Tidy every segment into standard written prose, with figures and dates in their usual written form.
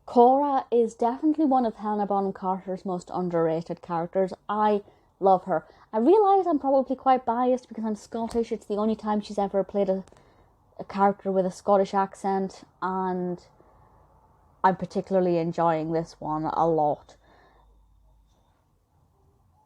Cora is definitely one of Helena Bonham Carter's most underrated characters. I love her. I realise I'm probably quite biased because I'm Scottish. It's the only time she's ever played a character with a Scottish accent, and I'm particularly enjoying this one a lot.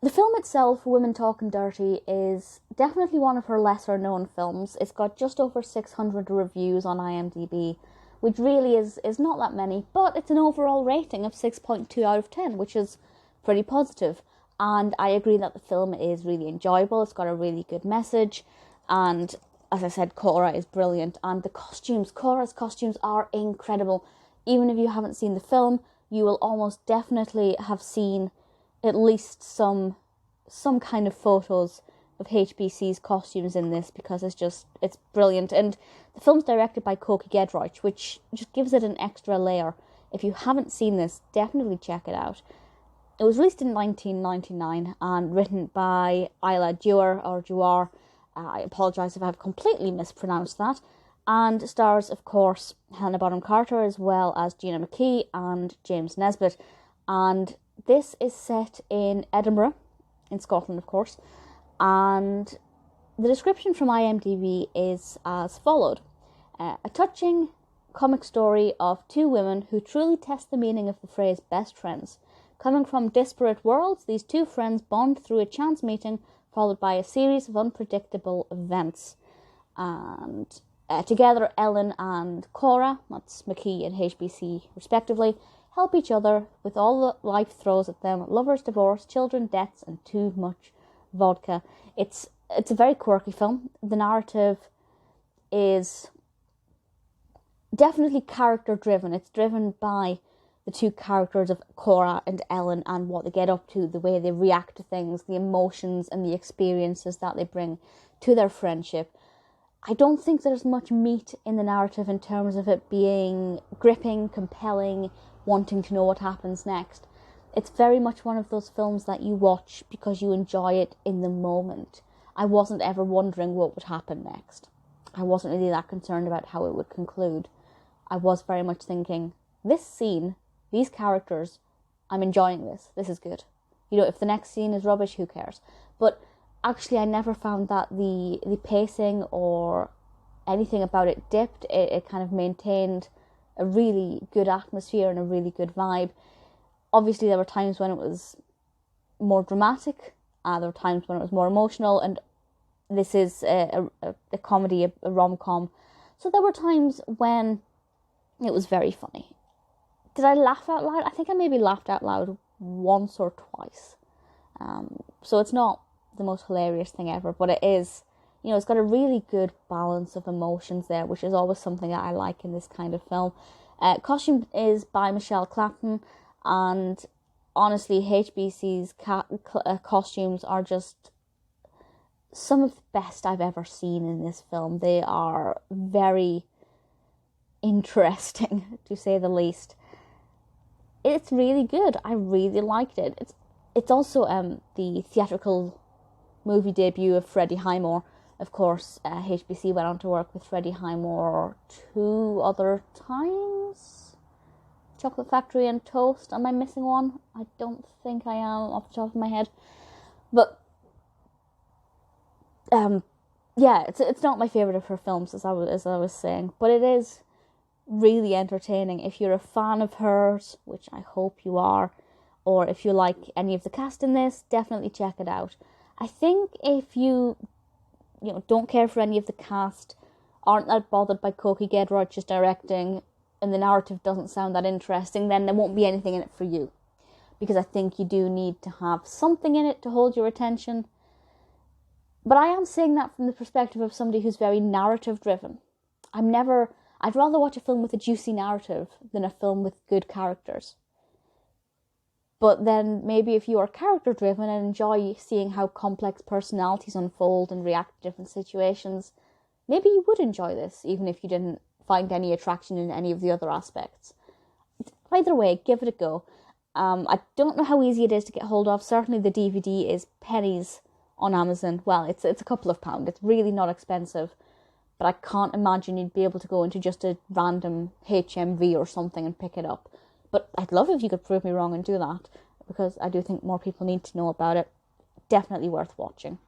The film itself, Women Talking Dirty, is definitely one of her lesser known films. It's got just over 600 reviews on IMDb, which really is not that many, but it's an overall rating of 6.2 out of 10, which is pretty positive. And I agree that the film is really enjoyable. It's got a really good message, and as I said, Cora is brilliant, and the costumes, Cora's costumes are incredible. Even if you haven't seen the film, you will almost definitely have seen at least some kind of photos of HBC's costumes in this, because it's brilliant. And the film's directed by Coky Gedroch, which just gives it an extra layer. If you haven't seen this, definitely check it out. It was released in 1999 and written by Isla, Dewar. I apologise if I've completely mispronounced that. And stars, of course, Helena Bonham Carter, as well as Gina McKee and James Nesbitt. And this is set in Edinburgh, in Scotland, of course. And the description from IMDb is as followed. A touching comic story of two women who truly test the meaning of the phrase best friends. Coming from disparate worlds, these two friends bond through a chance meeting, followed by a series of unpredictable events. And together, Ellen and Cora, that's McKee and HBC respectively, help each other with all that life throws at them: lovers, divorce, children, debts, and too much vodka. It's a very quirky film. The narrative is definitely character driven. It's driven by the two characters of Cora and Ellen and what they get up to, the way they react to things, the emotions and the experiences that they bring to their friendship. I don't think there's much meat in the narrative in terms of it being gripping, compelling, wanting to know what happens next. It's very much one of those films that you watch because you enjoy it in the moment. I wasn't ever wondering what would happen next. I wasn't really that concerned about how it would conclude. I was very much thinking, this scene, these characters, I'm enjoying this. This is good. You know, if the next scene is rubbish, who cares? But actually, I never found that the pacing or anything about it dipped. It kind of maintained a really good atmosphere and a really good vibe. Obviously, there were times when it was more dramatic. There were times when it was more emotional. And this is a comedy, a rom-com. So there were times when it was very funny. Did I laugh out loud? I think I maybe laughed out loud once or twice. So it's not the most hilarious thing ever, but it is, you know, it's got a really good balance of emotions there, which is always something that I like in this kind of film. Costume is by Michelle Clapton, and honestly, HBC's costumes are just some of the best I've ever seen in this film. They are very interesting, to say the least. It's really good. I really liked it. It's also the theatrical movie debut of Freddie Highmore. Of course, HBC went on to work with Freddie Highmore 2 other times. Chocolate Factory and Toast. Am I missing one? I don't think I am off the top of my head. But yeah, it's not my favourite of her films, as I was saying, but it is really entertaining. If you're a fan of hers, which I hope you are, or if you like any of the cast in this, definitely check it out. I think if you don't care for any of the cast, aren't that bothered by Coky Gedroch's directing, and the narrative doesn't sound that interesting, then there won't be anything in it for you. Because I think you do need to have something in it to hold your attention. But I am saying that from the perspective of somebody who's very narrative driven. I'd rather watch a film with a juicy narrative than a film with good characters. But then maybe if you are character driven and enjoy seeing how complex personalities unfold and react to different situations, maybe you would enjoy this, even if you didn't find any attraction in any of the other aspects. Either way, give it a go. I don't know how easy it is to get hold of. Certainly the DVD is pennies on Amazon. Well, it's a couple of pounds. It's really not expensive. But I can't imagine you'd be able to go into just a random HMV or something and pick it up. But I'd love if you could prove me wrong and do that, because I do think more people need to know about it. Definitely worth watching.